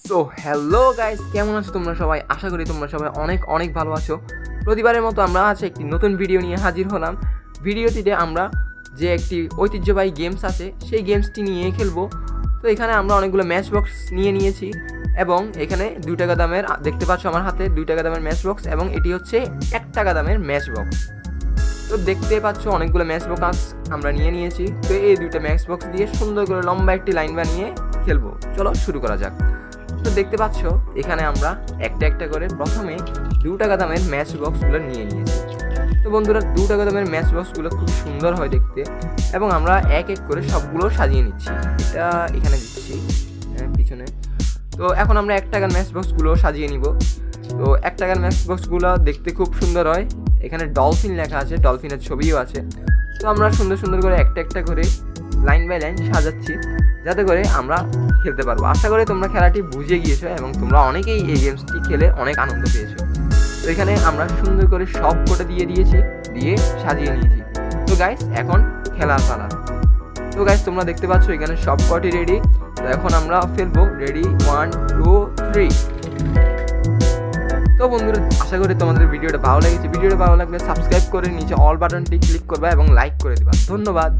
So hello guys, কেমন আছো তোমরা সবাই? আশা করি তোমরা সবাই অনেক অনেক ভালো আছো। প্রতিবারের মতো আমরা আজ একটি নতুন ভিডিও নিয়ে হাজির হলাম। ভিডিওটিতে আমরা যে একটি ঐতিহ্যবাহী গেমস আছে সেই গেমসটি নিয়ে খেলবো। তো এখানে আমরা অনেকগুলো ম্যাচ বক্স নিয়ে নিয়েছি এবং এখানে 2 টাকা দামের দেখতে পাচ্ছ আমার হাতে 2 টাকা দামের ম্যাচ বক্স এবং এটি হচ্ছে 1 টাকা দামের ম্যাচ বক্স। তো দেখতে পাচ্ছ অনেকগুলো ম্যাচ বক্স আমরা নিয়ে নিয়েছি। তো এই 2টা ম্যাচ বক্স দিয়ে সুন্দর করে লম্বা একটি লাইন বানিয়ে খেলবো। চলো শুরু করা যাক। তো দেখতে পাচ্ছ এখানে আমরা একটা একটা করে প্রথমে 2 টাকা দামের ম্যাচ বক্সগুলো নিয়ে নিয়েছি। তো বন্ধুরা 2 টাকা দামের ম্যাচ বক্সগুলো খুব সুন্দর হয় দেখতে এবং আমরা এক এক করে সবগুলো সাজিয়ে নিচ্ছি। এটা এখানে দিচ্ছি পিছনে। তো এখন আমরা 1 টাকার ম্যাচ বক্সগুলো সাজিয়ে নিব। তো 1 টাকার ম্যাচ বক্সগুলো দেখতে খুব সুন্দর হয়। এখানে ডলফিন লেখা আছে, ডলফিনের ছবিও আছে। তো আমরা সুন্দর সুন্দর করে একটা একটা করে লাইন বাই লাইন সাজাচ্ছি যাতে করে আমরা খেলতে পারবো। আশা করি তোমরা খেলাটি বুঝে গিয়েছো এবং তোমরা অনেকেই এই গেমসটি খেলে অনেক আনন্দ পেয়েছো। তো এখানে আমরা সুন্দর করে সব কোটা দিয়ে সাজিয়ে নিয়েছি। তো গাইস এখন খেলা পালা। তো গাইস তোমরা দেখতে পাচ্ছ এখানে সব কটি রেডি। তো এখন আমরা ফেলবো। রেডি 1 2 3। তো বন্ধুরা আশা করি তোমাদের ভিডিওটা ভালো লেগেছে। ভিডিওটা ভালো লাগলে সাবস্ক্রাইব করে নিচে অল বাটনটি ক্লিক করবা এবং লাইক করে দিবা। ধন্যবাদ।